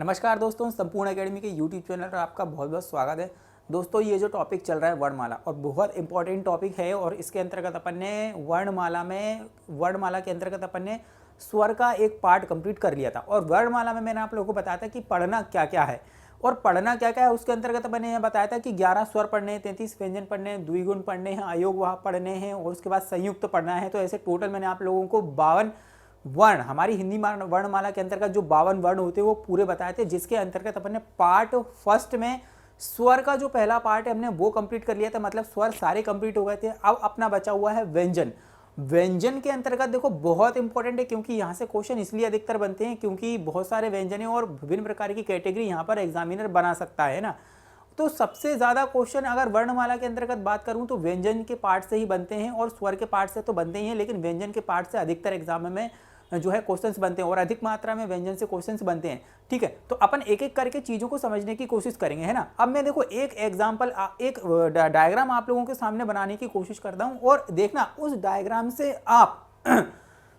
नमस्कार दोस्तों, संपूर्ण एकेडमी के यूट्यूब चैनल पर आपका बहुत बहुत स्वागत है। दोस्तों, ये जो टॉपिक चल रहा है वर्णमाला, और बहुत इंपॉर्टेंट टॉपिक है। और इसके अंतर्गत अपन ने वर्णमाला के अंतर्गत अपन ने स्वर का एक पार्ट कंप्लीट कर लिया था। और वर्णमाला में मैंने आप लोगों को बताया था कि पढ़ना क्या क्या है, और पढ़ना क्या क्या है उसके अंतर्गत मैंने यह बताया था कि 11 स्वर पढ़ने हैं, 33 व्यंजन पढ़ने हैं, द्विगुण पढ़ने हैं, अयोग वाह पढ़ने हैं, और उसके बाद संयुक्त पढ़ना है। तो ऐसे टोटल मैंने आप लोगों को 52 वर्ण, हमारी हिंदी वर्णमाला के अंतर्गत जो 52 वर्ण होते हैं वो पूरे बताए थे, जिसके अंतर्गत अपन ने पार्ट फर्स्ट में स्वर का जो पहला पार्ट है हमने वो कंप्लीट कर लिया था। मतलब स्वर सारे कंप्लीट हो गए थे। अब अपना बचा हुआ है व्यंजन। व्यंजन के अंतर्गत देखो बहुत इंपॉर्टेंट है, क्योंकि यहाँ से क्वेश्चन इसलिए अधिकतर बनते हैं क्योंकि बहुत सारे व्यंजन और विभिन्न प्रकार की कैटेगरी यहाँ पर एग्जामिनर बना सकता है ना। तो सबसे ज्यादा क्वेश्चन अगर वर्णमाला के अंतर्गत बात करूं तो व्यंजन के पार्ट से ही बनते हैं, और स्वर के पार्ट से तो बनते ही हैं, लेकिन व्यंजन के पार्ट से अधिकतर एग्जाम में जो है क्वेश्चंस बनते हैं, और अधिक मात्रा में व्यंजन से क्वेश्चंस बनते हैं। ठीक है, तो अपन एक एक करके चीजों को समझने की कोशिश करेंगे, है ना। अब मैं देखो एक एग्जांपल, एक डायग्राम आप लोगों के सामने बनाने की कोशिश करता हूं, और देखना उस डायग्राम से आप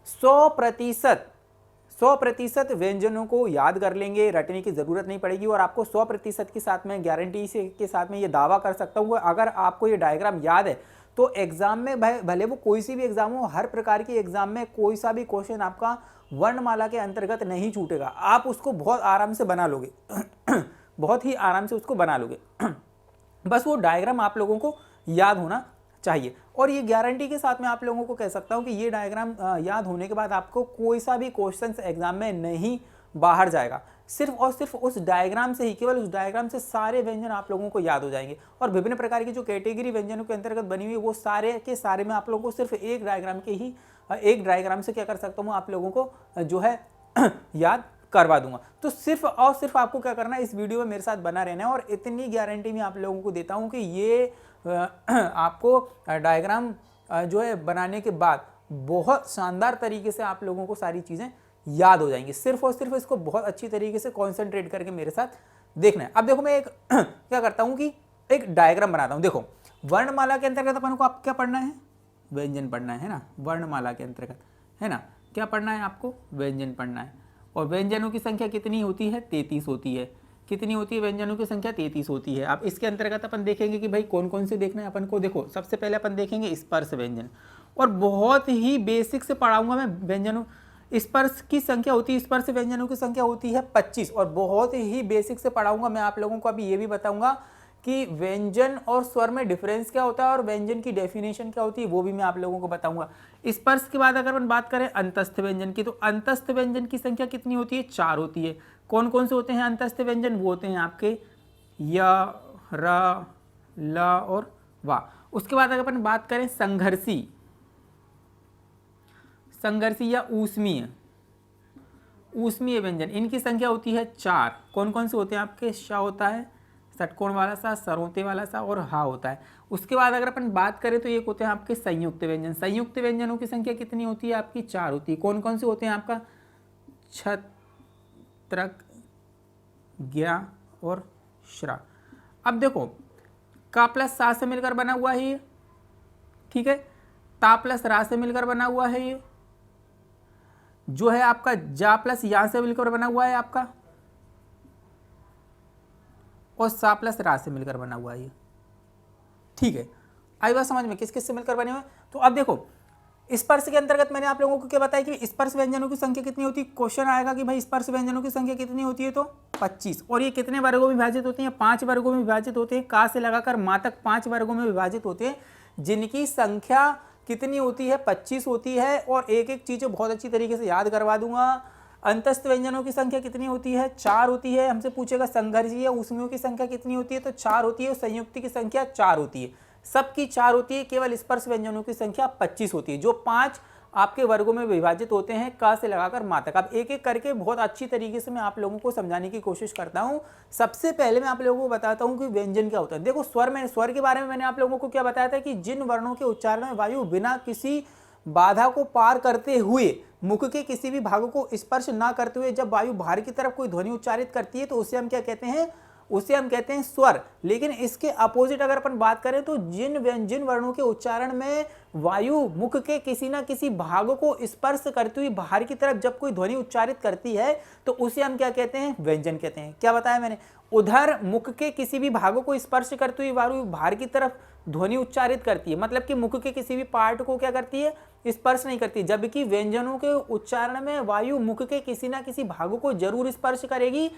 100% व्यंजनों को याद कर लेंगे, रटने की जरूरत नहीं पड़ेगी। और आपको 100% के साथ में गारंटी से के साथ में ये दावा कर सकता हूँ, अगर आपको ये डायग्राम याद है तो एग्जाम में भले वो कोई सी भी एग्जाम हो, हर प्रकार की एग्जाम में कोई सा भी क्वेश्चन आपका वर्णमाला के अंतर्गत नहीं छूटेगा। आप उसको बहुत आराम से बना लोगे बहुत ही आराम से उसको बना लोगे बस वो डायग्राम आप लोगों को याद होना चाहिए। और ये गारंटी के साथ मैं आप लोगों को कह सकता हूं कि ये डायग्राम याद होने के बाद आपको कोई सा भी क्वेश्चन एग्जाम में नहीं बाहर जाएगा। सिर्फ और सिर्फ उस डायग्राम से ही, केवल उस डायग्राम से सारे व्यंजन आप लोगों को याद हो जाएंगे। और विभिन्न प्रकार की जो कैटेगरी व्यंजनों के अंतर्गत बनी हुई है वो सारे के सारे मैं आप लोगों को सिर्फ एक डायग्राम से क्या कर सकता हूँ, आप लोगों को जो है याद करवा दूंगा। तो सिर्फ और सिर्फ आपको क्या करना है, इस वीडियो में मेरे साथ बना रहना है। और इतनी गारंटी मैं आप लोगों को देता हूं कि ये आपको डायग्राम जो है बनाने के बाद बहुत शानदार तरीके से आप लोगों को सारी चीजें याद हो जाएंगी। सिर्फ और सिर्फ इसको बहुत अच्छी तरीके से कॉन्सेंट्रेट करके मेरे साथ देखना है। अब देखो मैं एक क्या करता हूं कि एक डायग्राम बनाता हूं। देखो वर्णमाला के अंतर्गत अपन को आप क्या पढ़ना है, व्यंजन पढ़ना है ना। वर्णमाला के अंतर्गत है ना, क्या पढ़ना है आपको, व्यंजन पढ़ना है। और व्यंजनों की संख्या कितनी होती है, 33 होती है। कितनी होती है व्यंजनों की संख्या, 33 होती है। अब इसके अंतर्गत अपन देखेंगे कि भाई कौन कौन से देखना है अपन को। देखो सबसे पहले अपन देखेंगे स्पर्श व्यंजन, और बहुत ही बेसिक से पढ़ाऊंगा मैं व्यंजनों। स्पर्श की संख्या होती है, स्पर्श व्यंजनों की संख्या होती है 25, और बहुत ही बेसिक से पढ़ाऊंगा मैं आप लोगों को। अभी ये भी बताऊंगा कि व्यंजन और स्वर में डिफरेंस क्या होता है, और व्यंजन की डेफिनेशन क्या होती है वो भी मैं आप लोगों को बताऊंगा। स्पर्श के बाद अगर हम बात करें अंतस्थ व्यंजन की, तो अंतस्थ व्यंजन की संख्या कितनी होती है, 4 होती है। कौन कौन से होते हैं अंतस्थ व्यंजन, वो होते हैं आपके य, र, ल और वा। उसके बाद अगर अपन बात करें संघर्षी या ऊष्मीय व्यंजन, इनकी संख्या होती है 4। कौन कौन से होते हैं आपके, श होता है, षटकोण वाला सा, सरोते वाला सा, और हा होता है। उसके बाद अगर अपन बात करें तो ये होते हैं आपके संयुक्त व्यंजन। संयुक्त व्यंजनों की संख्या कितनी होती है आपकी, 4 होती है। कौन कौन से होते हैं आपका, छत्रक, ज्ञा और श्रा। अब देखो का प्लस सा से मिलकर बना हुआ है ये, ठीक है। ता प्लस रा से मिलकर बना हुआ है ये, जो है आपका जा प्लस या से मिलकर बना हुआ है आपका, और सा प्लस रा से मिलकर बना हुआ है ये, ठीक है। आई बात समझ में, किस किस से मिलकर बने हुए। तो अब देखो स्पर्श के अंतर्गत मैंने आप लोगों को क्या बताया कि स्पर्श व्यंजनों की संख्या कितनी होती है। क्वेश्चन आएगा कि भाई स्पर्श व्यंजनों की संख्या कितनी होती है, तो 25। और ये कितने वर्गों में विभाजित होते हैं, 5 वर्गों में विभाजित होते हैं। का से लगाकर मा तक 5 वर्गों में विभाजित होते हैं, जिनकी संख्या कितनी होती है, 25 होती है। और एक एक चीज बहुत अच्छी तरीके से याद करवा दूंगा। अंतस्थ व्यंजनों की संख्या कितनी होती है, 4 होती है। हमसे पूछेगा संघर्षीय ऊष्मियों की संख्या कितनी होती है, तो 4 होती है। और संयुक्त की संख्या 4 होती है, सबकी 4 होती है। केवल स्पर्श व्यंजनों की संख्या 25 होती है, जो 5 आपके वर्गों में विभाजित होते हैं, का से लगाकर मा तक। अब एक एक करके बहुत अच्छी तरीके से मैं आप लोगों को समझाने की कोशिश करता हूं। सबसे पहले मैं आप लोगों को बताता हूं कि व्यंजन क्या होता है। देखो स्वर के बारे में मैंने आप लोगों को क्या बताया था कि जिन वर्णों के उच्चारण में वायु बिना किसी बाधा को पार करते हुए मुख के किसी भी भाग को स्पर्श ना करते हुए जब वायु बाहर की तरफ कोई ध्वनि उच्चारित करती है, तो उसे हम क्या कहते हैं, उसे हम कहते हैं स्वर। लेकिन इसके अपोजिट अगर अपन बात करें तो जिन वर्णों के उच्चारण में वायु मुख के किसी ना किसी भाग को स्पर्श करती हुई बाहर की तरफ जब कोई ध्वनि उच्चारित करती है तो उसे हम क्या कहते हैं, व्यंजन कहते हैं। क्या बताया मैंने, उधर मुख के किसी भी भाग को स्पर्श करती हुई वायु बाहर की तरफ ध्वनि उच्चारित करती है, मतलब कि मुख के किसी भी पार्ट को क्या करती है, स्पर्श नहीं करती। जबकि व्यंजनों के उच्चारण में वायु मुख के किसी ना किसी भाग को जरूर स्पर्श करेगी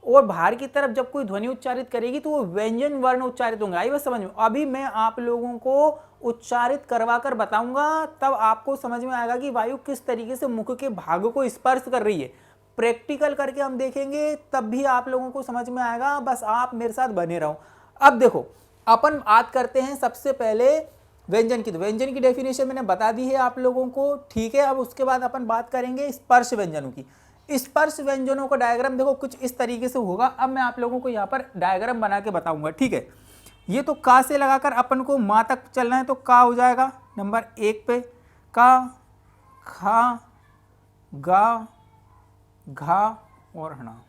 और बाहर की तरफ जब कोई ध्वनि उच्चारित करेगी तो वो व्यंजन वर्ण उच्चारित होंगे। आई बात समझ में। अभी मैं आप लोगों को उच्चारित करवा कर बताऊंगा, तब आपको समझ में आएगा कि वायु किस तरीके से मुख के भाग को स्पर्श कर रही है। प्रैक्टिकल करके हम देखेंगे तब भी आप लोगों को समझ में आएगा, बस आप मेरे साथ बने रहो। अब देखो अपन बात करते हैं सबसे पहले व्यंजन की। तो व्यंजन की डेफिनेशन मैंने बता दी है आप लोगों को, ठीक है। अब उसके बाद अपन बात करेंगे स्पर्श व्यंजनों की। स्पर्श व्यंजनों का डायग्राम देखो कुछ इस तरीके से होगा। अब मैं आप लोगों को यहाँ पर डायग्राम बना के बताऊंगा, ठीक है। ये तो का से लगाकर अपन को माँ तक चलना है, तो का हो जाएगा नंबर 1 पे, का, खा, गा, घा और हना।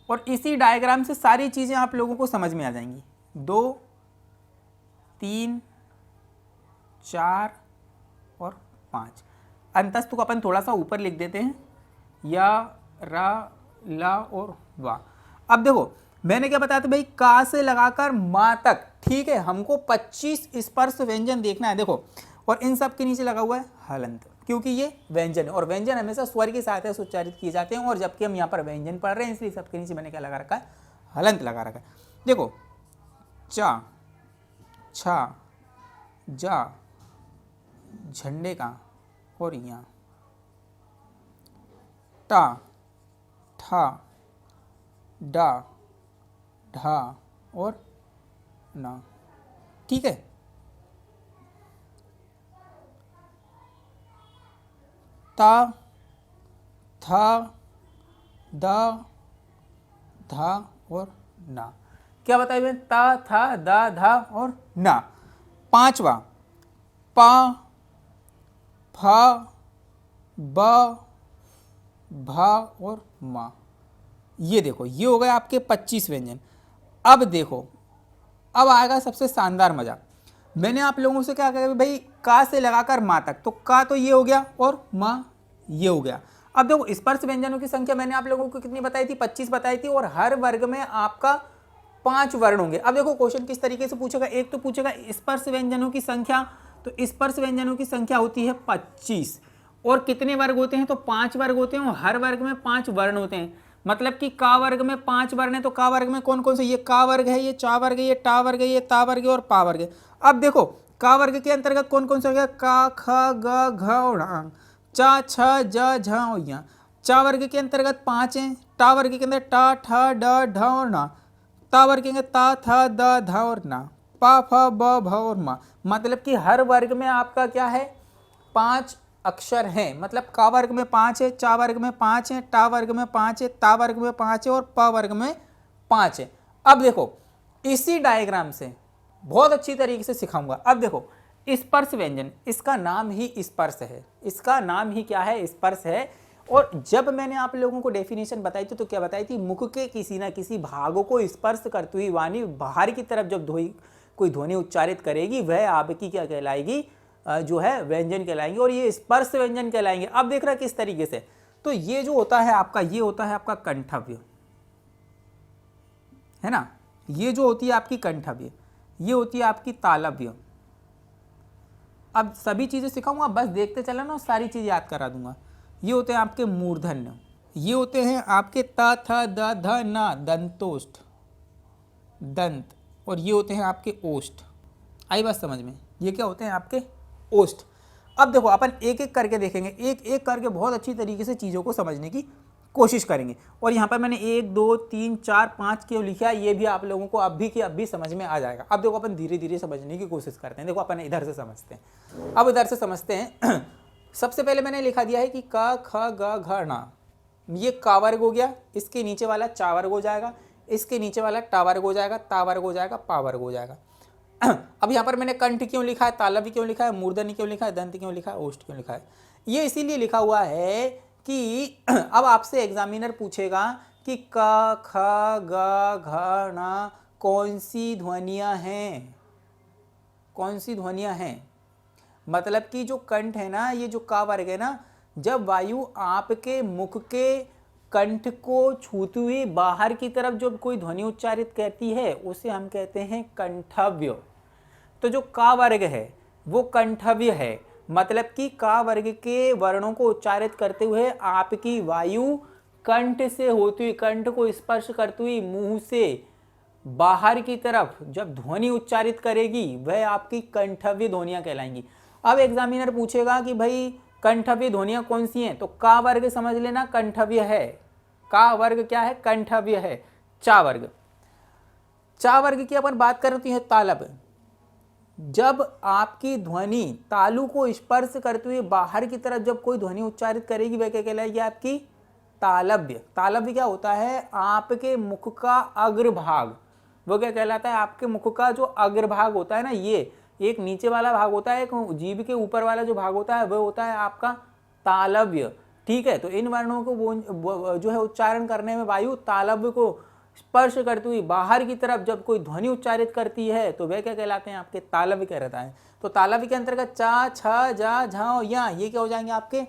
और इसी डायग्राम से सारी चीजें आप लोगों को समझ में आ जाएंगी। 2, 3, 4 और 5। अंतस्तु को अपन थोड़ा सा ऊपर लिख देते हैं, या, रा, ला और वा। अब देखो मैंने क्या बताया था भाई, का से लगाकर माँ तक, ठीक है। हमको 25 स्पर्श व्यंजन देखना है देखो, और इन सब के नीचे लगा हुआ है हलंत, क्योंकि ये व्यंजन है और व्यंजन हमेशा स्वर की सहायता से उच्चारित किए जाते हैं। और जबकि हम यहाँ पर व्यंजन पढ़ रहे हैं इसलिए सबके नीचे मैंने क्या लगा रखा है, हलंत लगा रखा है। देखो चा, छा, जा, झंडे का और यहाँ, टा, ठा, डा, ढा और ना, ठीक है। ता, था, दा, धा और ना। क्या बताया मैंने, ता, था, दा, धा और ना। 5वां पा, फा, बा, भा और मा। ये देखो ये हो गए आपके 25 व्यंजन। अब देखो अब आएगा सबसे शानदार मजा। मैंने आप लोगों से क्या कहा भाई, का से लगाकर माँ तक, तो का तो ये हो गया और माँ ये हो गया। अब देखो स्पर्श व्यंजनों की संख्या मैंने आप लोगों को कितनी बताई थी, 25 बताई थी, और हर वर्ग में आपका 5 वर्ण होंगे। अब देखो क्वेश्चन किस तरीके से पूछेगा, एक तो पूछेगा स्पर्श व्यंजनों की संख्या, तो स्पर्श व्यंजनों की संख्या होती है 25, और कितने वर्ग होते हैं, तो 5 वर्ग होते हैं, और हर वर्ग में 5 वर्ण होते हैं। मतलब कि का वर्ग में 5 वर्ण है, तो का वर्ग में कौन कौन से, ये का वर्ग है, ये चा वर्ग है, ये टा वर्ग है, ये ता वर्ग है और पा वर्ग है। अब देखो का वर्ग के अंतर्गत कौन कौन से हो गया, का, ख, ग, घ और ङ, चा, छ, ज, झ और य। चा वर्ग के अंतर्गत 5 हैं, टा वर्ग के अंदर टा, ठ, ड, ढ और ना, ता वर्ग के अंदर ता, थ, द, ध और ना, पा, फ, ब, भ और मा। मतलब कि हर वर्ग में आपका क्या है, 5 अक्षर हैं। मतलब का वर्ग में 5 है, चा वर्ग में 5 है, टा वर्ग में 5 है, ता वर्ग में 5 है और प वर्ग में 5 है। अब देखो इसी डायग्राम से बहुत अच्छी तरीके से सिखाऊंगा। अब देखो स्पर्श व्यंजन, इसका नाम ही स्पर्श है, इसका नाम ही क्या है, स्पर्श है। और जब मैंने आप लोगों को डेफिनेशन बताई थी तो क्या बताई थी, मुख के किसी ना किसी भागों को स्पर्श करती हुई वाणी बाहर की तरफ जब कोई ध्वनि उच्चारित करेगी वह आपकी क्या कहलाएगी, जो है व्यंजन कहलाएंगे, और ये स्पर्श व्यंजन कहलाएंगे। अब देख रहा किस तरीके से, तो ये जो होता है आपका, ये होता है आपका कंठव्य, है ना, ये जो होती है आपकी कंठव्य, ये होती है आपकी तालव्य। अब सभी चीजें सिखाऊंगा, बस देखते चला ना, सारी चीज याद करा दूंगा। ये होते हैं आपके मूर्धन्य, ये होते हैं आपके ता, था, द, ध, ना, दंतोष्ठ, दंत, और ये होते हैं आपके ओष्ठ। आई बात समझ में, ये क्या होते हैं आपके ओष्ठ। अब देखो अपन एक एक करके देखेंगे, एक एक करके बहुत अच्छी तरीके से चीज़ों को समझने की कोशिश करेंगे। और यहाँ पर मैंने 1, 2, 3, 4, 5 क्यों लिखा है, ये भी आप लोगों को अब भी समझ में आ जाएगा। अब देखो अपन धीरे धीरे समझने की कोशिश करते हैं। देखो अपन इधर से समझते हैं, अब इधर से समझते हैं। सबसे पहले मैंने लिखा दिया है कि क, ख, ग, घ, ण, ये का वर्ग हो गया, इसके नीचे वाला चा वर्ग हो जाएगा, इसके नीचे वाला टा वर्ग हो जाएगा, ता वर्ग हो जाएगा, पा वर्ग हो जाएगा। अब यहाँ पर मैंने कंठ क्यों लिखा है, तालव्य क्यों लिखा है, मूर्धन्य क्यों लिखा है, दंत क्यों लिखा है, ओष्ठ क्यों लिखा है, ये इसीलिए लिखा हुआ है कि अब आपसे एग्जामिनर पूछेगा कि क ख ग घ ण कौन सी ध्वनियां हैं, कौन सी ध्वनियां हैं। मतलब कि जो कंठ है ना, ये जो का वर्ग है ना, जब वायु आपके मुख के कंठ को छूते हुए बाहर की तरफ जब कोई ध्वनि उच्चारित करती है उसे हम कहते हैं कंठव्य। तो जो का वर्ग है वो कंठव्य है, मतलब कि का वर्ग के वर्णों को उच्चारित करते हुए आपकी वायु कंठ से होती हुई, कंठ को स्पर्श करती हुई मुंह से बाहर की तरफ जब ध्वनि उच्चारित करेगी वह आपकी कंठव्य ध्वनियां कहलाएंगी। अब एग्जामिनर पूछेगा कि भाई कंठव्य ध्वनियां कौन सी हैं, तो का वर्ग समझ लेना कंठव्य है। का वर्ग क्या है, कंठव्य है। चा वर्ग, चा वर्ग की अपन बात करते हैं तालब। जब आपकी ध्वनि तालु को स्पर्श करते हुए बाहर की तरफ जब कोई ध्वनि उच्चारित करेगी वह क्या कहलाएगी, आपकी तालव्य। तालव्य क्या होता है, आपके मुख का अग्रभाग, वो क्या कहलाता है, आपके मुख का जो अग्रभाग होता है ना, ये एक नीचे वाला भाग होता है, एक जीभ के ऊपर वाला जो भाग होता है वह होता है आपका तालव्य। ठीक है, तो इन वर्णों को जो है उच्चारण करने में वायु तालव्य को स्पर्श करती हुई बाहर की तरफ जब कोई ध्वनि उच्चारित करती है तो वह क्या कहलाते हैं, आपके तालव्य कहलाता है। तो तालव्य के अंतर्गत चा छ जा झ या ये क्या हो जाएंगे, आपके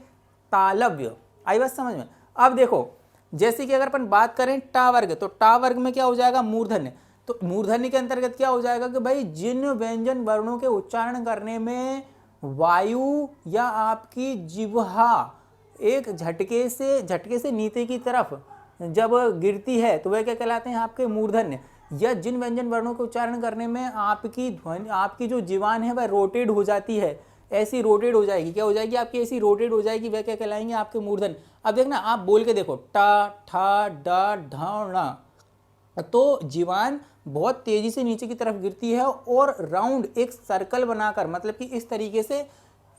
तालव्य। आई बात समझ में। अब देखो, जैसे कि अगर अपन बात करें टा वर्ग, तो टा वर्ग में क्या हो जाएगा, मूर्धन्य। तो मूर्धन्य के अंतर्गत क्या हो जाएगा कि भाई जिन व्यंजन वर्णों के उच्चारण करने में वायु या आपकी जिह्वा एक झटके से नीचे की तरफ जब गिरती है तो वह क्या कहलाते हैं, आपके मूर्धन्य। या जिन व्यंजन वर्णों के उच्चारण करने में आपकी ध्वनि, आपकी जो जीवान है वह रोटेट हो जाती है, ऐसी रोटेट हो जाएगी, क्या हो जाएगी आपकी, ऐसी रोटेट हो जाएगी, वह क्या कहलाएंगे, आपके मूर्धन्य। अब देखना, आप बोल के देखो, टा ठा डा ढ ण, तो जीवान बहुत तेजी से नीचे की तरफ गिरती है और राउंड एक सर्कल बनाकर, मतलब कि इस तरीके से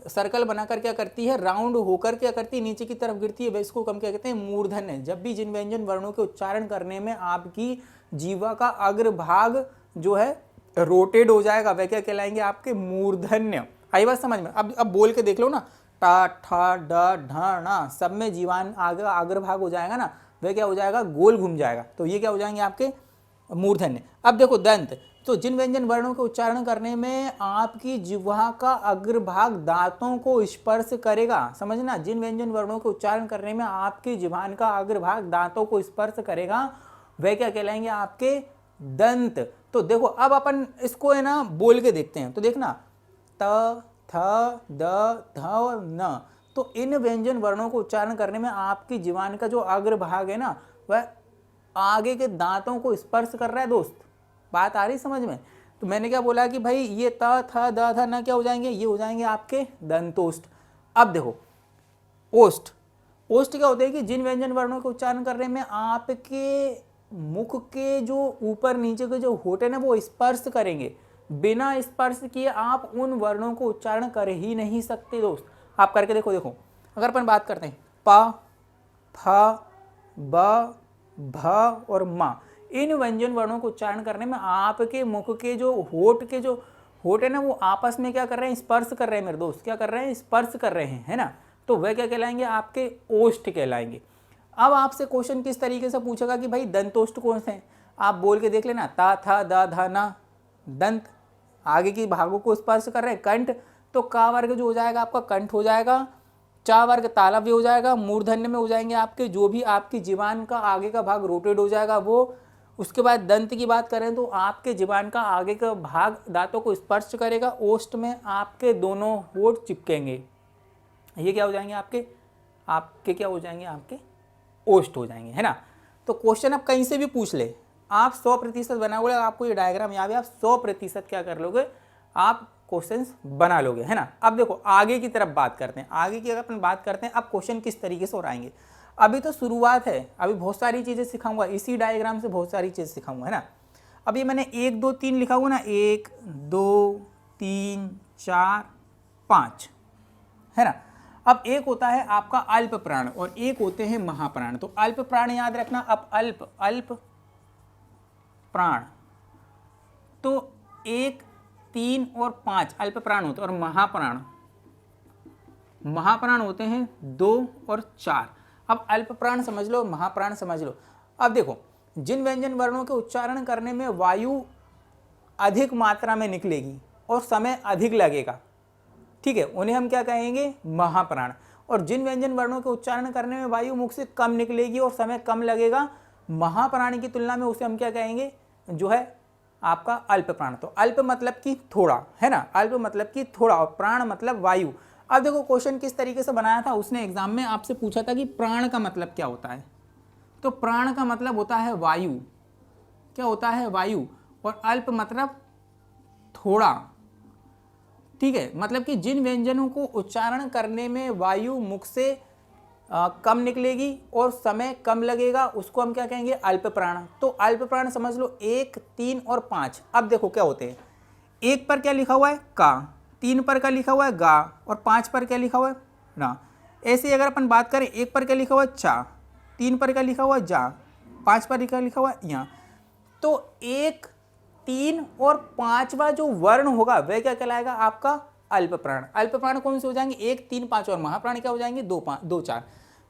सर्कल बनाकर क्या करती है, राउंड होकर क्या करती है, नीचे की तरफ गिरती है, इसको हम क्या कहते हैं, मूर्धन्य। जब भी जिन व्यंजन वर्णों के उच्चारण करने में आपकी जीवा का अग्रभाग जो है रोटेट हो जाएगा वह क्या कहलाएंगे, आपके मूर्धन्य। आई बात समझ में। अब बोल के देख लो ना, टा ठा डा ढ ण, सब में जीवान अग्रभाग हो जाएगा ना, वह क्या हो जाएगा, गोल घूम जाएगा, तो ये क्या हो जाएंगे, आपके मूर्धन्य। अब देखो दंत, तो जिन व्यंजन वर्णों के उच्चारण करने में आपकी जिह्वा का अग्रभाग दांतों को स्पर्श करेगा, समझना, जिन व्यंजन वर्णों के उच्चारण करने में आपकी जिह्वान का अग्रभाग दांतों को स्पर्श करेगा वह क्या कहलाएंगे, आपके दंत। तो देखो अब अपन इसको है ना बोल के देखते हैं, तो देखना, त थ द ध न, तो इन व्यंजन वर्णों को उच्चारण करने में आपकी जीवान का जो अग्रभाग है ना वह आगे के दांतों को स्पर्श कर रहा है। दोस्त बात आ रही समझ में। तो मैंने क्या बोला कि भाई ये त थ द थ न क्या हो जाएंगे, ये हो जाएंगे आपके दंतोष्ठ। अब देखो ओष्ठ, ओष्ठ क्या होते हैं कि जिन व्यंजन वर्णों के उच्चारण करने में आपके मुख के जो ऊपर नीचे के जो होंठ है ना वो स्पर्श करेंगे, बिना स्पर्श किए आप उन वर्णों को उच्चारण कर ही नहीं सकते। दोस्त आप करके देखो। देखो अगर अपन बात करते हैं प फ ब भ और म, इन व्यंजन वर्णों को उच्चारण करने में आपके मुख के जो होठ है ना वो आपस में क्या कर रहे हैं, स्पर्श कर रहे हैं मेरे दोस्त, क्या कर रहे हैं, स्पर्श कर रहे हैं, है ना, तो वह क्या कहलाएंगे, आपके ओष्ठ कहलाएंगे। अब आपसे क्वेश्चन किस तरीके से पूछेगा कि भाई दंतोष्ठ कौन से हैं, आप बोल के देख लेना, ता था दा धा ना, दंत आगे की भागों को स्पर्श कर रहे हैं, कंठ, तो का वर्ग जो हो जाएगा आपका कंठ हो जाएगा, चा वर्ग तालव्य हो जाएगा, मूर्धन्य में हो जाएंगे आपके जो भी आपकी जीवान का आगे का भाग रोटेट हो जाएगा वो। उसके बाद दंत की बात करें तो आपके जीवान का आगे का भाग दांतों को स्पर्श करेगा, ओष्ठ में आपके दोनों होठ चिपकेंगे, ये क्या हो जाएंगे, आपके क्या हो जाएंगे, आपके ओष्ठ हो जाएंगे, है ना। तो क्वेश्चन आप कहीं से भी पूछ ले, आप 100% बनाओगे, आपको ये डायग्राम याद है, आप 100% क्या कर लोगे, आप क्वेश्चंस बना लोगे, है ना। अब देखो आगे की तरफ बात करते हैं, आगे की अगर अपन बात करते हैं अब क्वेश्चन किस तरीके से और आएंगे। अभी तो शुरुआत है, अभी बहुत सारी चीज़ें सिखाऊंगा, इसी डायग्राम से बहुत सारी चीज़ें सिखाऊंगा, है ना। अभी मैंने 1 2 3 लिखा हुआ ना, 1 2 3 4 5, है ना। अब एक होता है आपका अल्प प्राण और एक होते हैं महाप्राण। तो अल्प प्राण याद रखना। अब अल्प प्राण तो 1 3 और 5 अल्प प्राण होते हैं और महाप्राण होते हैं 2 और 4। अब अल्प प्राण समझ लो, महाप्राण समझ लो। अब देखो, जिन व्यंजन वर्णों के उच्चारण करने में वायु अधिक मात्रा में निकलेगी और समय अधिक लगेगा, ठीक है, उन्हें हम क्या कहेंगे, महाप्राण। और जिन व्यंजन वर्णों के उच्चारण करने में वायु मुख से कम निकलेगी और समय कम लगेगा, महाप्राण की तुलना में उसे हम क्या कहेंगे, जो है आपका अल्प प्राण। तो अल्प मतलब कि थोड़ा, है ना, अल्प मतलब कि थोड़ा, और प्राण मतलब वायु। अब देखो क्वेश्चन किस तरीके से बनाया था, उसने एग्जाम में आपसे पूछा था कि प्राण का मतलब क्या होता है। तो प्राण का मतलब होता है वायु, क्या होता है, वायु। और अल्प मतलब थोड़ा, ठीक है, मतलब कि जिन व्यंजनों को उच्चारण करने में वायु मुख से कम निकलेगी और समय कम लगेगा, उसको हम क्या कहेंगे, अल्प प्राण। तो अल्प प्राण समझ लो 1, 3 और 5। अब देखो क्या होते हैं, 1 पर क्या लिखा हुआ है, का, 3 पर क्या लिखा हुआ है, गा, और 5 पर क्या लिखा हुआ है, ना। ऐसे अगर अपन बात करें, 1 पर क्या लिखा हुआ है, चा, 3 पर क्या लिखा हुआ है, जा, 5 पर क्या लिखा हुआ है, यहाँ। तो 1, 3 और 5वां जो वर्ण होगा वह क्या कहलाएगा, आपका अल्प प्राण। अल्प प्राण कौन से हो जाएंगे, 1, 3, 5, और महाप्राण क्या हो जाएंगे, 2, 5, 2, 4।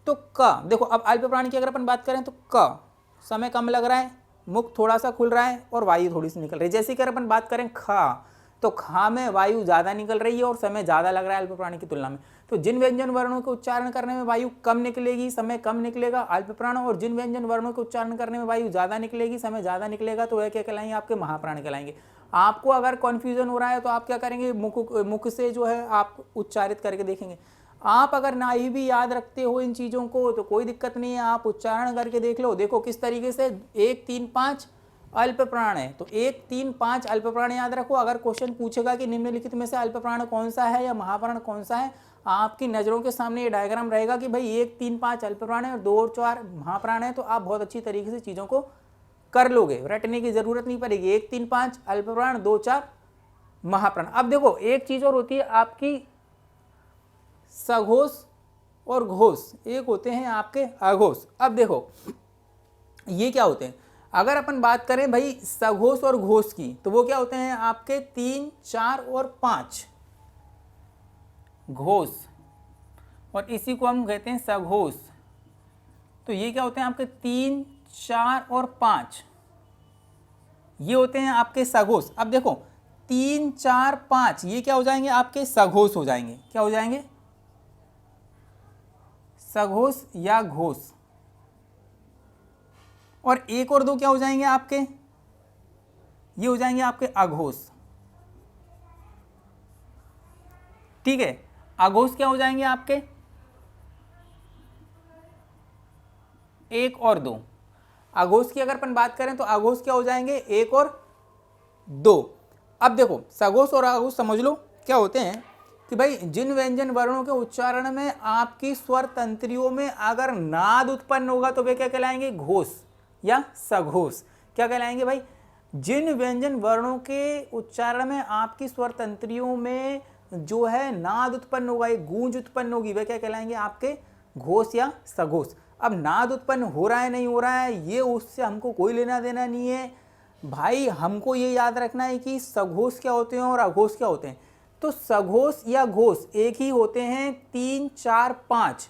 तो क, देखो अब अल्प प्राण की अगर अपन बात करें तो क, समय कम लग रहा है, मुख थोड़ा सा खुल रहा है और वायु थोड़ी सी निकल रही है। जैसे कि अगर अपन बात करें खा, तो खा में वायु ज़्यादा निकल रही है और समय ज़्यादा लग रहा है अल्प प्राण की तुलना में। तो जिन व्यंजन वर्णों के उच्चारण करने में वायु कम निकलेगी, समय कम निकलेगा, अल्प प्राण। और जिन व्यंजन वर्णों के उच्चारण करने में वायु ज़्यादा निकलेगी, समय ज़्यादा निकलेगा, तो वह क्या कहलाएंगे, आपके महाप्राण कहलाएंगे। आपको अगर कन्फ्यूजन हो रहा है तो आप क्या करेंगे, मुख से जो है आप उच्चारित करके देखेंगे। आप अगर ना ही भी याद रखते हो इन चीज़ों को तो कोई दिक्कत नहीं है, आप उच्चारण करके देख लो। देखो किस तरीके से 1, 3, 5 अल्प प्राण है, तो 1, 3, 5 अल्प प्राण याद रखो। अगर क्वेश्चन पूछेगा कि निम्नलिखित में से अल्प प्राण कौन सा है या महाप्राण कौन सा है, आपकी नज़रों के सामने ये डायग्राम रहेगा कि भाई 1, 3, 5 अल्प प्राण है और 2 और 4 महाप्राण है, तो आप बहुत अच्छी तरीके से चीज़ों को कर लोगे, रटने की जरूरत नहीं पड़ेगी। 1, 3, 5 अल्प प्राण, 2, 4 महाप्राण। अब देखो एक चीज और होती है आपकी सघोष और घोष, एक होते हैं आपके अघोष। अब देखो ये क्या होते हैं, अगर अपन बात करें भाई सघोष और घोष की, तो वो क्या होते हैं आपके 3, 4 और 5 घोष, और इसी को हम कहते हैं सघोष। तो ये क्या होते हैं आपके 3, 4 और 5, ये होते हैं आपके सघोष। अब देखो 3, 4, 5 ये क्या हो जाएंगे, आपके सघोष हो जाएंगे। क्या हो जाएंगे, सघोष या घोष। और 1 और 2 क्या हो जाएंगे आपके, ये हो जाएंगे आपके अघोष। ठीक है, अघोष क्या हो जाएंगे आपके 1 और 2। अघोष की अगर अपन बात करें तो अघोष क्या हो जाएंगे 1 और 2। अब देखो सघोष और अघोष समझ लो क्या होते हैं कि भाई जिन व्यंजन वर्णों के उच्चारण में आपकी स्वर तंत्रियों में अगर नाद उत्पन्न होगा तो वे क्या कहलाएंगे, घोष या सघोष। क्या कहलाएंगे भाई, जिन व्यंजन वर्णों के उच्चारण में आपकी स्वर तंत्रियों में जो है नाद उत्पन्न होगा, एक गूंज उत्पन्न होगी, वे क्या कहलाएंगे आपके घोष या सघोष। अब नाद उत्पन्न हो रहा है नहीं हो रहा है ये उससे हमको कोई लेना देना नहीं है भाई, हमको ये याद रखना है कि सघोष क्या होते हैं और अघोष क्या होते हैं। तो सघोष या घोष एक ही होते हैं 3, 4, 5।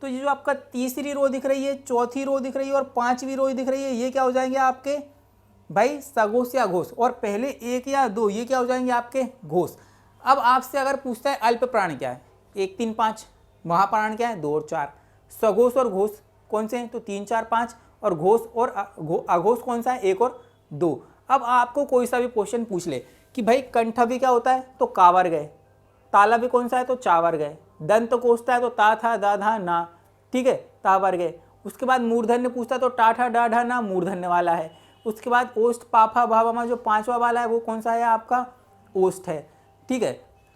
तो ये जो आपका तीसरी रो दिख रही है, चौथी रो दिख रही है और 5वीं रो दिख रही है, ये क्या हो जाएंगे आपके भाई सघोष या घोष। और पहले 1 या 2 ये क्या हो जाएंगे आपके घोष। अब आपसे अगर पूछता है अल्प प्राण क्या है, 1, 3, 5, महाप्राण क्या है 2 और 4, सघोष और घोष कौन से हैं तो 3, 4, 5, और घोष और अघोष कौन सा है 1 और 2। अब आपको कोई सा भी क्वेश्चन पूछ ले कि भाई कंठ भी क्या होता है तो कावर गए, ताला भी कौन सा है तो चावर गए, दंत कोष्ठा है तो ता था दा धा ना, ठीक है तावर गए। उसके बाद मूर्धन्य पूछता है तो टाठा डाढ़ा ना मूर्धन्य वाला है। उसके बाद ओष्ठ पाफा भावा जो 5वां वाला है वो कौन सा है आपका ओष्ठ है, ठीक है।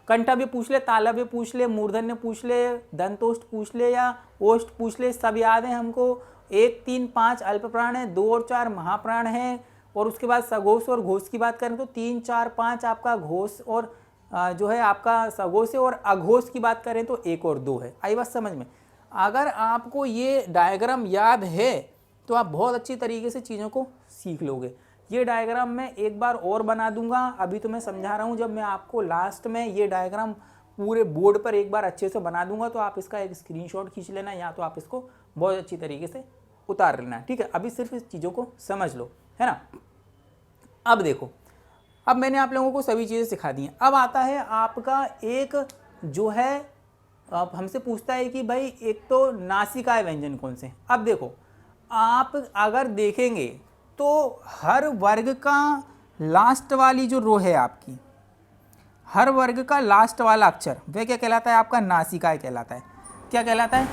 कंठा भी पूछ ले, ताला भी पूछ ले, मूर्धन्य पूछ ले, दंतोष्ठ पूछ ले या ओष्ठ पूछ ले, सब याद है हमको। 1, 3, 5 अल्प प्राण है, 2 और 4 महाप्राण है। और उसके बाद सघोष और घोष की बात करें तो 3, 4, 5 आपका घोष और जो है आपका सघोष है। और अघोष की बात करें तो 1 और 2 है। आई बात समझ में। अगर आपको ये डायग्राम याद है तो आप बहुत अच्छी तरीके से चीज़ों को सीख लोगे। ये डायग्राम मैं एक बार और बना दूंगा, अभी तो मैं समझा रहा हूँ, जब मैं आपको लास्ट में ये डायग्राम पूरे बोर्ड पर एक बार अच्छे से बना दूंगा तो आप इसका एक स्क्रीनशॉट खींच लेना या तो आप इसको बहुत अच्छी तरीके से उतार लेना है, ठीक है। अभी सिर्फ इस चीज़ों को समझ लो, है ना। अब देखो, अब मैंने आप लोगों को सभी चीज़ें सिखा दी हैं। अब आता है आपका एक जो है, अब हमसे पूछता है कि भाई एक तो नासिकाय व्यंजन कौन से। अब देखो, आप अगर देखेंगे तो हर वर्ग का लास्ट वाली जो रो है आपकी, हर वर्ग का लास्ट वाला अक्षर वह क्या कहलाता है? आपका नासिकाय कहलाता है। क्या कहलाता है?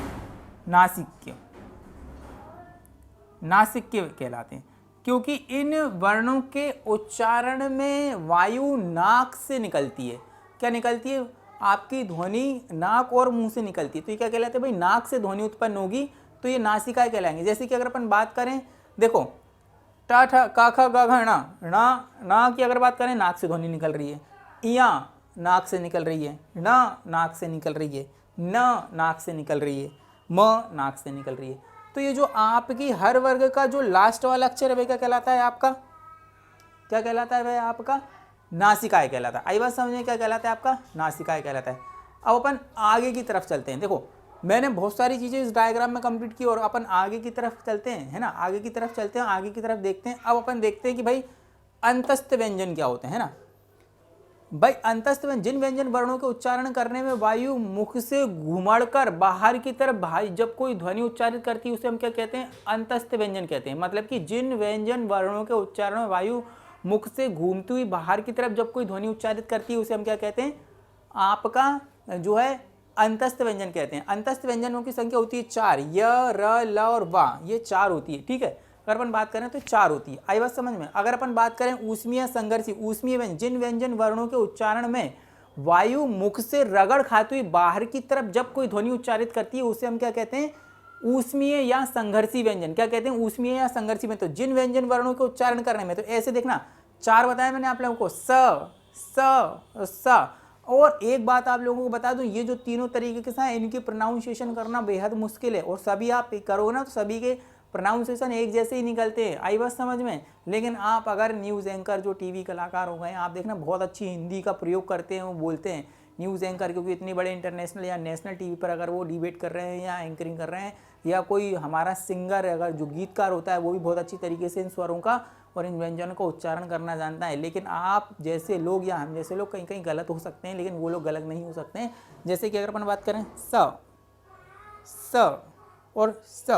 नासिक्य, नासिक्य कहलाते हैं, क्योंकि इन वर्णों के उच्चारण में वायु नाक से निकलती है। क्या निकलती है? आपकी ध्वनि नाक और मुंह से निकलती है। तो ये क्या कहलाते हैं भाई? नाक से ध्वनि उत्पन्न होगी तो ये नासिकाएं कहलाएंगे। जैसे कि अगर अपन बात करें, देखो टा ठा का खा गा घा ना, ना की अगर बात करें, नाक से ध्वनि निकल रही है। इया नाक से निकल रही है, ना नाक से निकल रही है, न नाक से निकल रही है, म नाक से निकल रही है। तो ये जो आपकी हर वर्ग का जो लास्ट वाला अक्षर है वह क्या कहलाता है? आपका क्या कहलाता है? वह आपका नासिकाय कहलाता है। आई बात समझ में? क्या कहलाता है? आपका नासिकाय कहलाता है। अब अपन आगे की तरफ चलते हैं। देखो मैंने बहुत सारी चीज़ें इस डायग्राम में कंप्लीट की और अपन आगे की तरफ चलते हैं, है ना। आगे की तरफ चलते हैं, आगे की तरफ देखते हैं। अब अपन देखते हैं कि भाई अंतस्थ व्यंजन क्या होते हैं, है ना। भाई अंतस्थ व्यंजन, जिन व्यंजन वर्णों के उच्चारण करने में वायु मुख से घुमड़कर बाहर की तरफ भाई जब कोई ध्वनि उच्चारित करती है उसे हम क्या कहते हैं? अंतस्थ व्यंजन कहते हैं। मतलब कि जिन व्यंजन वर्णों के उच्चारण में वायु मुख से घूमती हुई बाहर की तरफ जब कोई ध्वनि उच्चारित करती है उसे हम क्या कहते हैं? आपका जो है अंतस्थ व्यंजन कहते हैं। अंतस्थ व्यंजनों की संख्या होती है 4, य, र, ल और वा, ये 4 होती है, ठीक है। अगर अपन बात करें तो 4 होती है। आई बात समझ में? अगर अपन बात करें ऊष्मीय संघर्षी, ऊष्मीय व्यंजन, जिन व्यंजन वर्णों के उच्चारण में वायु मुख से रगड़ खाती हुई बाहर की तरफ जब कोई ध्वनि उच्चारित करती है उसे हम क्या कहते हैं? ऊष्मीय या संघर्षी व्यंजन। क्या कहते हैं? ऊष्मीय या संघर्षी व्यंजन। तो जिन व्यंजन वर्णों के उच्चारण करने में, तो ऐसे देखना 4 बताया मैंने आप लोगों को, स। और एक बात आप लोगों को बता दूं, ये जो तीनों तरीके के हैं इनकी प्रोनाउंसिएशन करना बेहद मुश्किल है और सभी आप करोगे ना तो सभी के प्रोनाउंसिएशन एक जैसे ही निकलते हैं। आई बात समझ में? लेकिन आप अगर न्यूज़ एंकर जो टीवी कलाकार हो गए, आप देखना बहुत अच्छी हिंदी का प्रयोग करते हैं, वो बोलते हैं न्यूज़ एंकर, क्योंकि इतनी बड़े इंटरनेशनल या नेशनल टीवी पर अगर वो डिबेट कर रहे हैं या एंकरिंग कर रहे हैं, या कोई हमारा सिंगर अगर जो गीतकार होता है वो भी बहुत अच्छी तरीके से इन स्वरों का और इन व्यंजनों का उच्चारण करना जानता है। लेकिन आप जैसे लोग या हम जैसे लोग कहीं कहीं गलत हो सकते हैं, लेकिन वो लोग गलत नहीं हो सकते हैं। जैसे कि अगर अपन बात करें स और स,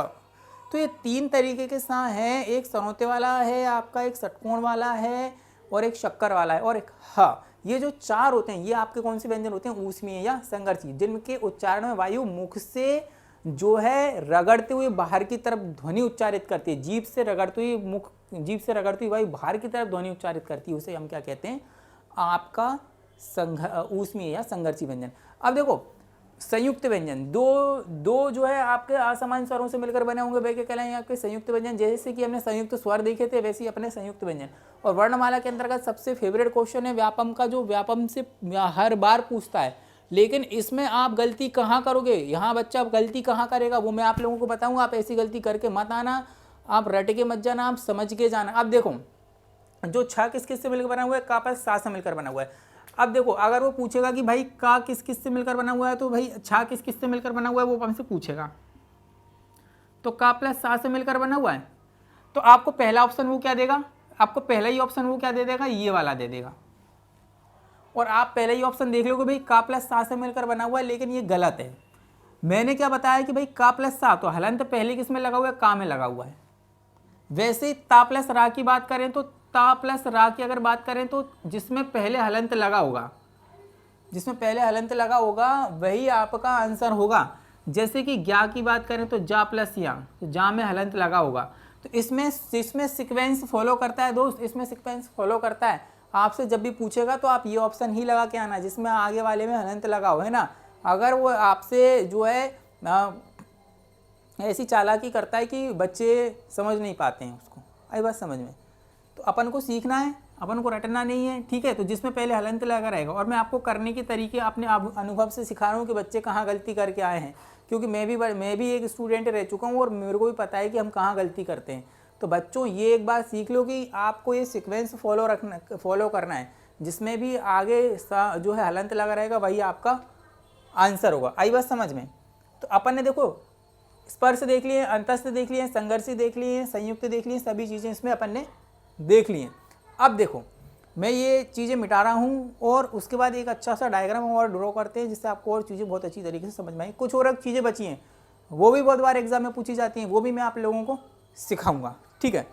तो ये 3 तरीके के सा हैं। एक सनोते वाला है आपका, एक षटकोण वाला है और एक शक्कर वाला है और एक ह। ये जो 4 होते हैं ये आपके कौन से व्यंजन होते हैं? ऊष्मीय या संघर्षी, जिनके उच्चारण में वायु मुख से जो है रगड़ते हुए बाहर की तरफ ध्वनि उच्चारित करती है। जीभ से रगड़ती हुई वायु बाहर की तरफ ध्वनि उच्चारित करती है, उसे हम क्या कहते हैं? आपका ऊष्मीय या संघर्षी व्यंजन। अब देखो संयुक्त व्यंजन, दो जो है आपके असमान स्वरों से मिलकर बने होंगे, वे क्या कहलाएंगे? आपके संयुक्त व्यंजन। जैसे कि हमने संयुक्त स्वर देखे थे वैसे ही अपने संयुक्त व्यंजन। और वर्णमाला के अंतर्गत सबसे फेवरेट क्वेश्चन है व्यापम का, जो व्यापम से हर बार पूछता है। लेकिन इसमें आप गलती कहाँ करोगे? यहाँ बच्चा गलती कहाँ करेगा वो मैं आप लोगों को बताऊंगा। आप ऐसी गलती करके मत आना, आप रट के मत जाना, आप समझ के जाना। अब देखो जो छ किस किस से मिलकर बना हुआ है? का प्लस सा से मिलकर बना हुआ है। अब देखो अगर वो पूछेगा कि भाई का किस किस से मिलकर बना हुआ है, तो भाई छा किस किस से मिलकर बना हुआ है वो हमसे पूछेगा। तो का प्लस सा से मिलकर बना हुआ है, तो आपको पहला ऑप्शन वो क्या देगा? आपको पहला ही ऑप्शन वो क्या दे देगा? ये वाला दे देगा। और आप पहले ही ऑप्शन देख लोगे भाई का प्लस सा से मिलकर बना हुआ है, लेकिन ये गलत है। मैंने क्या बताया कि भाई का प्लस सा, तो हलंत पहले किस में लगा हुआ है? का में लगा हुआ है। वैसे ही ता प्लस रा की बात करें तो ता प्लस रा की अगर बात करें तो जिसमें पहले हलंत लगा होगा वही आपका आंसर होगा। जैसे कि ज्ञा की बात करें तो जा प्लस या, तो जा में हलंत लगा होगा। तो इसमें सीक्वेंस फॉलो करता है दोस्त, इसमें सीक्वेंस फॉलो करता है। आपसे जब भी पूछेगा तो आप ये ऑप्शन ही लगा के आना जिसमें आगे वाले में हलंत लगा हो, है ना। अगर वो आपसे जो है ऐसी चालाकी करता है कि बच्चे समझ नहीं पाते हैं उसको, आई बात समझ में, तो अपन को सीखना है, अपन को रटना नहीं है, ठीक है। तो जिसमें पहले हलंत लगा रहेगा, और मैं आपको करने के तरीके अपने अनुभव से सिखा रहा हूँ कि बच्चे कहाँ गलती करके आए हैं, क्योंकि मैं भी एक स्टूडेंट रह चुका हूँ और मेरे को भी पता है कि हम कहाँ गलती करते हैं। तो बच्चों ये एक बात सीख लो कि आपको ये सीक्वेंस फॉलो करना है, जिसमें भी आगे जो है हलंत लगा रहेगा वही आपका आंसर होगा। आई बात समझ में। तो अपन ने देखो स्पर्श देख लिए, अंतस्थ देख लिए, संघर्षी देख लिए, संयुक्त देख लिए, सभी चीज़ें इसमें अपन ने देख ली हैं। अब देखो मैं ये चीज़ें मिटा रहा हूँ और उसके बाद एक अच्छा सा डायग्राम और ड्रॉ करते हैं जिससे आपको और चीज़ें बहुत अच्छी तरीके से समझ में आएंगी। कुछ और चीज़ें बची हैं वो भी बहुत बार एग्जाम में पूछी जाती हैं, वो भी मैं आप लोगों को सिखाऊंगा। ठीक है,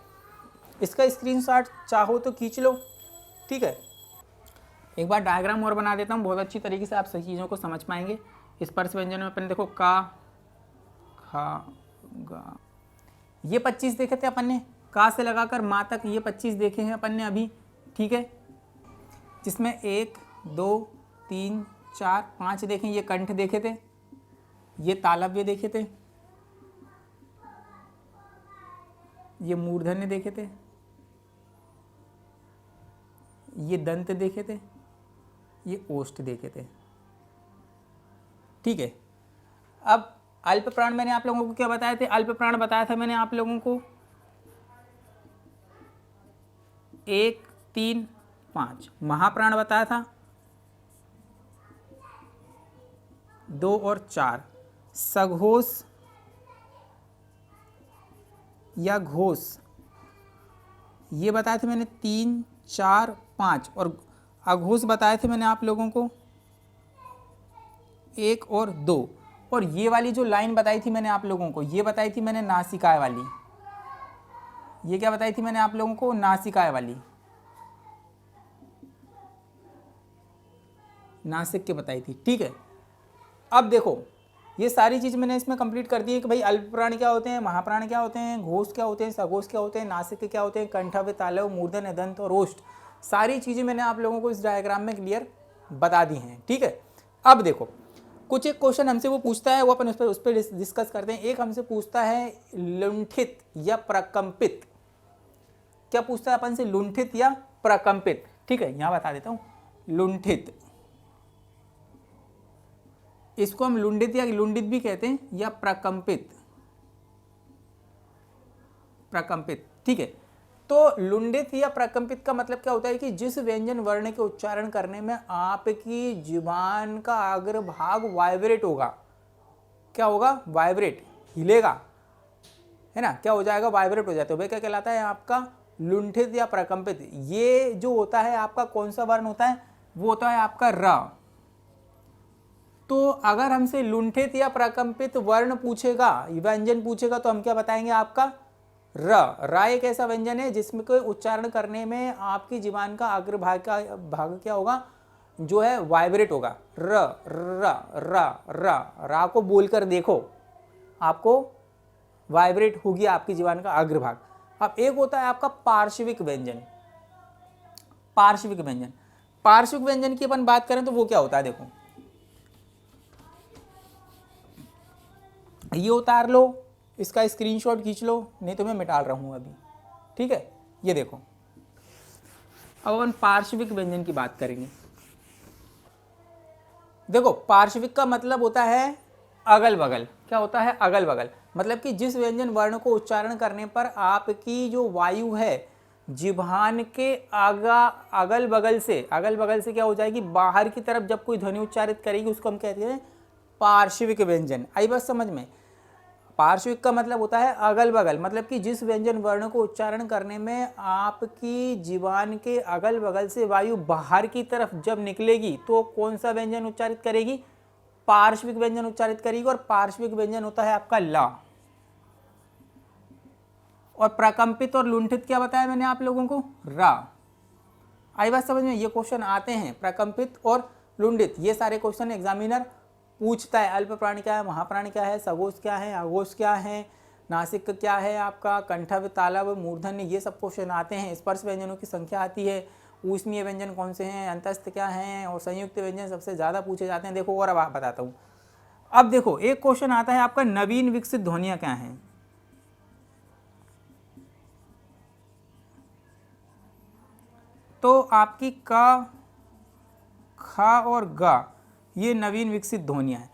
इसका स्क्रीनशॉट चाहो तो खींच लो। ठीक है, एक बार डायग्राम और बना देता हूँ, बहुत अच्छी तरीके से आप सही चीज़ों को समझ पाएंगे। स्पर्श व्यंजन में अपन देखो का, खा, गा, ये 25 देखे थे अपन ने, का से लगाकर माँ तक ये 25 देखे हैं अपन ने अभी। ठीक है, जिसमें 1 2 3 4 5 देखें, ये कंठ देखे थे, ये तालव्य देखे थे, ये मूर्धन्य देखे थे, ये दंत देखे थे, ये ओष्ठ देखे थे। ठीक है, अब अल्प प्राण मैंने आप लोगों को क्या बताए थे? अल्प प्राण बताया था मैंने आप लोगों को 1 3 5। महाप्राण बताया था 2 और 4। सघोष या घोष ये बताए थे मैंने 3 4 5, और अघोष बताए थे मैंने आप लोगों को 1 और 2। और ये वाली जो लाइन बताई थी मैंने आप लोगों को, ये बताई थी मैंने नासिकाय वाली। ये क्या बताई थी मैंने आप लोगों को? नासिकाय वाली, नासिक के बताई थी। ठीक है, अब देखो ये सारी चीज़ मैंने इसमें कंप्लीट कर दी है कि भाई अल्प प्राण क्या होते हैं, महाप्राण क्या होते हैं, घोष क्या होते हैं, सघोष क्या होते हैं, नासिक क्या होते हैं, कंठव्य, तालव, मूर्धन्य, दंत और ओष्ठ, सारी चीज़ें मैंने आप लोगों को इस डायग्राम में क्लियर बता दी हैं। ठीक है, अब देखो कुछ एक क्वेश्चन हमसे वो पूछता है, वो अपन उस पर डिस्कस करते हैं। एक हमसे पूछता है लुंठित या प्रकंपित। क्या पूछता है अपन से? लुंठित या प्रकंपित। ठीक है, यहाँ बता देता हूँ, लुंठित, इसको हम लुंडित या लुंडित भी कहते हैं, या प्रकंपित, प्रकंपित। ठीक है, तो लुंडित या प्रकंपित का मतलब क्या होता है कि जिस व्यंजन वर्ण के उच्चारण करने में आपकी जुबान का अग्रभाग वाइब्रेट होगा। क्या होगा? वाइब्रेट, हिलेगा, है ना, क्या हो जाएगा? वाइब्रेट हो जाता है। वह क्या कहलाता है आपका? लुंठित या प्रकंपित। ये जो होता है आपका कौन सा वर्ण होता है? वो होता है आपका र। तो अगर हमसे लुंठित या प्रकंपित वर्ण पूछेगा, व्यंजन पूछेगा, तो हम क्या बताएंगे? आपका र एक ऐसा व्यंजन है जिसमें कोई उच्चारण करने में आपकी जीवान का अग्रभाग का भाग क्या होगा? जो है वाइब्रेट होगा। र र र र रा को बोलकर देखो, आपको वाइब्रेट होगी आपकी जीवान का अग्रभाग। अब एक होता है आपका पार्श्विक व्यंजन। पार्श्विक व्यंजन, पार्श्विक व्यंजन की अपन बात करें तो वो क्या होता है? देखो ये उतार लो, इसका स्क्रीनशॉट खींच लो, नहीं तो मैं मिटा रहा हूं अभी। ठीक है, ये देखो, अब अपन पार्श्विक व्यंजन की बात करेंगे। देखो पार्श्विक का मतलब होता है अगल बगल। क्या होता है? अगल बगल, मतलब कि जिस व्यंजन वर्ण को उच्चारण करने पर आपकी जो वायु है जिह्वान के अगल बगल से क्या हो जाएगी? बाहर की तरफ जब कोई ध्वनि उच्चारित करेगी उसको हम कहते हैं पार्श्विक व्यंजन। आई बात समझ में? पार्श्विक का मतलब होता है अगल बगल, मतलब कि जिस व्यंजन वर्ण को उच्चारण करने में आपकी जीवान के अगल बगल से वायु बाहर की तरफ जब निकलेगी तो कौन सा व्यंजन उच्चारित करेगी? पार्श्विक व्यंजन उच्चारित करेगी। और पार्श्विक व्यंजन होता है आपका ला। और प्रकंपित और लुंठित क्या बताया मैंने आप लोगों को? रा। आई बात समझ में? ये क्वेश्चन आते हैं, प्रकंपित और लुंडित, ये सारे क्वेश्चन एग्जामिनर पूछता है। अल्प प्राण क्या है, महाप्राण क्या है, सघोष क्या है, अघोष क्या है, नासिक क्या है आपका, कंठव्य, तालव्य, मूर्धन्य, ये सब क्वेश्चन आते हैं। स्पर्श व्यंजनों की संख्या आती है, ऊष्मीय व्यंजन कौन से हैं, अंतस्थ क्या हैं, और संयुक्त व्यंजन सबसे ज़्यादा पूछे जाते हैं। देखो और अब आप बताता हूँ। अब देखो एक क्वेश्चन आता है आपका, नवीन विकसित ध्वनियाँ क्या हैं? तो आपकी क, ख और ग ये नवीन विकसित ध्वनियाँ हैं।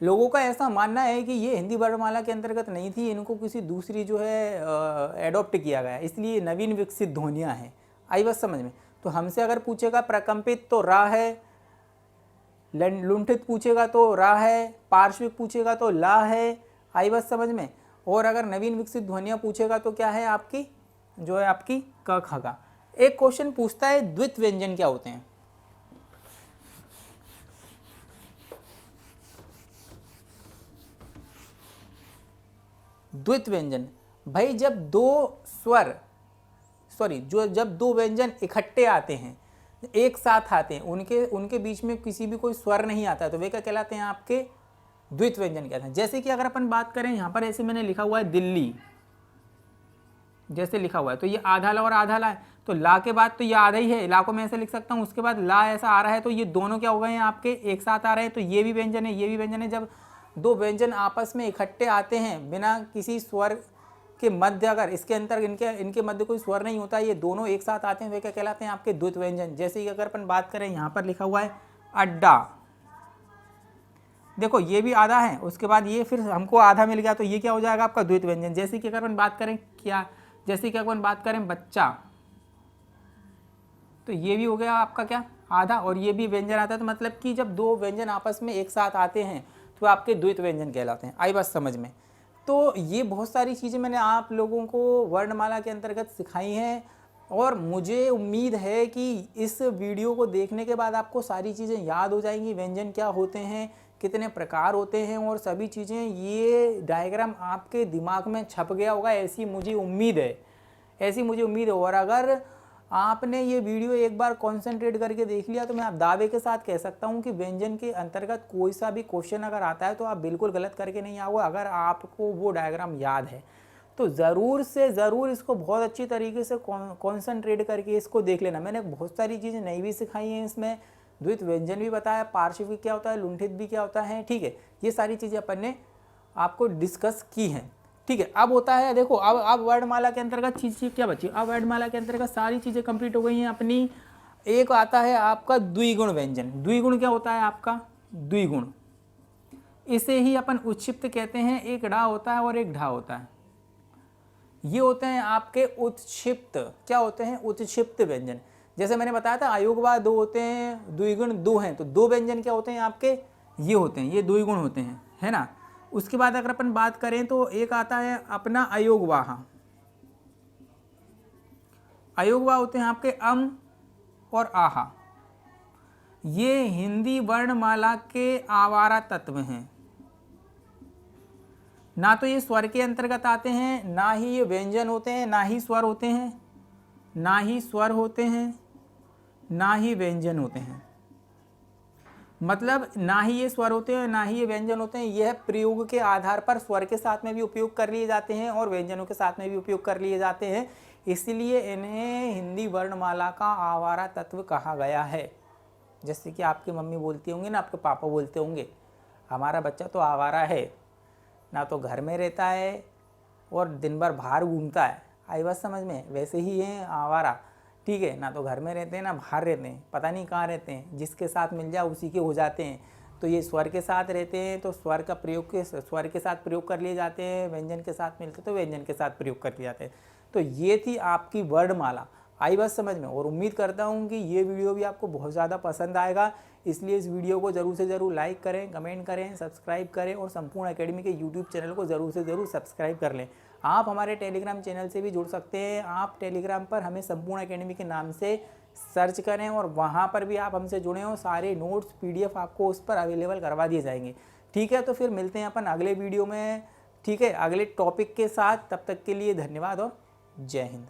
लोगों का ऐसा मानना है कि ये हिंदी वर्णमाला के अंतर्गत नहीं थी, इनको किसी दूसरी जो है एडॉप्ट किया गया, इसलिए नवीन विकसित ध्वनियाँ हैं। आई बात समझ में? तो हमसे अगर पूछेगा प्रकंपित तो रा है, लुंठित पूछेगा तो रा है, पार्श्विक पूछेगा तो ला है। आई बात समझ में। और अगर नवीन विकसित ध्वनियाँ पूछेगा तो क्या है आपकी, जो है आपकी क ख गा। एक क्वेश्चन पूछता है द्वित व्यंजन क्या होते हैं। द्वित व्यंजन, भाई जब दो स्वर जब दो व्यंजन इकट्ठे आते हैं, एक साथ आते हैं, उनके बीच में किसी भी कोई स्वर नहीं आता, तो वे क्या कहलाते हैं, आपके द्वित व्यंजन कहते हैं। जैसे कि अगर अपन बात करें यहाँ पर, ऐसे मैंने लिखा हुआ है दिल्ली, जैसे लिखा हुआ है, तो ये आधा ला और आधा ला है, तो ला के बाद तो ये आधा ही है, ला को मैं ऐसे लिख सकता हूँ, उसके बाद ला ऐसा आ रहा है, तो ये दोनों क्या हो गए हैं आपके एक साथ आ रहे हैं, तो ये भी व्यंजन है, ये भी व्यंजन है। जब दो व्यंजन आपस में इकट्ठे आते हैं बिना किसी स्वर के मध्य, अगर इसके अंतर इनके मध्य कोई स्वर नहीं होता, ये दोनों एक साथ आते हैं, वे क्या कहलाते हैं, आपके द्वित व्यंजन। जैसे कि अगर अपन बात करें, यहाँ पर लिखा हुआ है अड्डा, देखो ये भी आधा है, उसके बाद ये फिर हमको आधा मिल गया, तो ये क्या हो जाएगा आपका द्वित व्यंजन। जैसे कि अगर अपन बात करें जैसे कि अगर अपन बात करें बच्चा, तो ये भी हो गया आपका क्या, आधा, और ये भी व्यंजन आता है। तो मतलब कि जब दो व्यंजन आपस में एक साथ आते हैं तो आपके द्वित व्यंजन कहलाते हैं। आई बात समझ में। तो ये बहुत सारी चीज़ें मैंने आप लोगों को वर्णमाला के अंतर्गत सिखाई हैं, और मुझे उम्मीद है कि इस वीडियो को देखने के बाद आपको सारी चीज़ें याद हो जाएंगी, व्यंजन क्या होते हैं, कितने प्रकार होते हैं, और सभी चीज़ें, ये डायग्राम आपके दिमाग में छप गया होगा, ऐसी मुझे उम्मीद है। और अगर आपने ये वीडियो एक बार कंसंट्रेट करके देख लिया, तो मैं आप दावे के साथ कह सकता हूँ कि व्यंजन के अंतर्गत कोई सा भी क्वेश्चन अगर आता है तो आप बिल्कुल गलत करके नहीं आओगे, अगर आपको वो डायग्राम याद है तो ज़रूर से ज़रूर इसको बहुत अच्छी तरीके से कंसंट्रेट करके इसको देख लेना। मैंने बहुत सारी चीज़ें नई भी सिखाई हैं इसमें, द्वित व्यंजन भी बताया, पार्श्विक क्या होता है, लुंठित भी क्या होता है, ठीक है, ये सारी चीज़ें अपन ने आपको डिस्कस की हैं, ठीक है। अब होता है, देखो अब वर्णमाला के अंतर्गत चीज़ क्या बची, अब वर्णमाला के अंतर्गत सारी चीज़ें कंप्लीट हो गई हैं अपनी। एक आता है आपका द्विगुण व्यंजन। द्विगुण क्या होता है आपका, द्विगुण, इसे ही अपन उत्क्षिप्त कहते हैं। एक ढा होता है और एक ढा होता है, ये होते हैं आपके उत्क्षिप्त। क्या होते हैं, उत्क्षिप्त व्यंजन। जैसे मैंने बताया था अयोगवा दो होते हैं, द्विगुण दो हैं, तो दो व्यंजन क्या होते हैं आपके, ये होते हैं, ये द्विगुण होते हैं, है ना। उसके बाद अगर अपन बात करें तो एक आता है अपना अयोगवाह। अयोगवाह होते हैं आपके अम और आहा। ये हिंदी वर्णमाला के आवारा तत्व हैं, ना तो ये स्वर के अंतर्गत आते हैं, ना ही ये व्यंजन होते हैं, ना ही स्वर होते हैं, ना ही स्वर होते हैं, ना ही व्यंजन होते हैं। मतलब ना ही ये स्वर होते हैं, ना ही ये व्यंजन होते हैं। यह प्रयोग के आधार पर स्वर के साथ में भी उपयोग कर लिए जाते हैं और व्यंजनों के साथ में भी उपयोग कर लिए जाते हैं, इसलिए इन्हें हिंदी वर्णमाला का आवारा तत्व कहा गया है। जैसे कि आपकी मम्मी बोलती होंगी ना, आपके पापा बोलते होंगे हमारा बच्चा तो आवारा है, ना तो घर में रहता है और दिन भर बाहर घूमता है। आई बात समझ में। वैसे ही है आवारा, ठीक है, ना तो घर में रहते हैं ना बाहर रहते हैं, पता नहीं कहाँ रहते हैं, जिसके साथ मिल जाए उसी के हो जाते हैं। तो ये स्वर के साथ रहते हैं तो स्वर का प्रयोग के स्वर के साथ प्रयोग कर लिए जाते हैं, व्यंजन के साथ मिलते तो व्यंजन के साथ प्रयोग कर लिए जाते हैं। तो ये थी आपकी वर्णमाला। आई बात समझ में। और उम्मीद करता हूँ कि ये वीडियो भी आपको बहुत ज़्यादा पसंद आएगा, इसलिए इस वीडियो को ज़रूर से ज़रूर लाइक करें, कमेंट करें, सब्सक्राइब करें और संपूर्ण एकेडमी के यूट्यूब चैनल को ज़रूर से ज़रूर सब्सक्राइब कर लें। आप हमारे टेलीग्राम चैनल से भी जुड़ सकते हैं। आप टेलीग्राम पर हमें संपूर्ण एकेडमी के नाम से सर्च करें और वहाँ पर भी आप हमसे जुड़ें और सारे नोट्स PDF आपको उस पर अवेलेबल करवा दिए जाएंगे, ठीक है। तो फिर मिलते हैं अपन अगले वीडियो में, ठीक है, अगले टॉपिक के साथ। तब तक के लिए धन्यवाद और जय हिंद।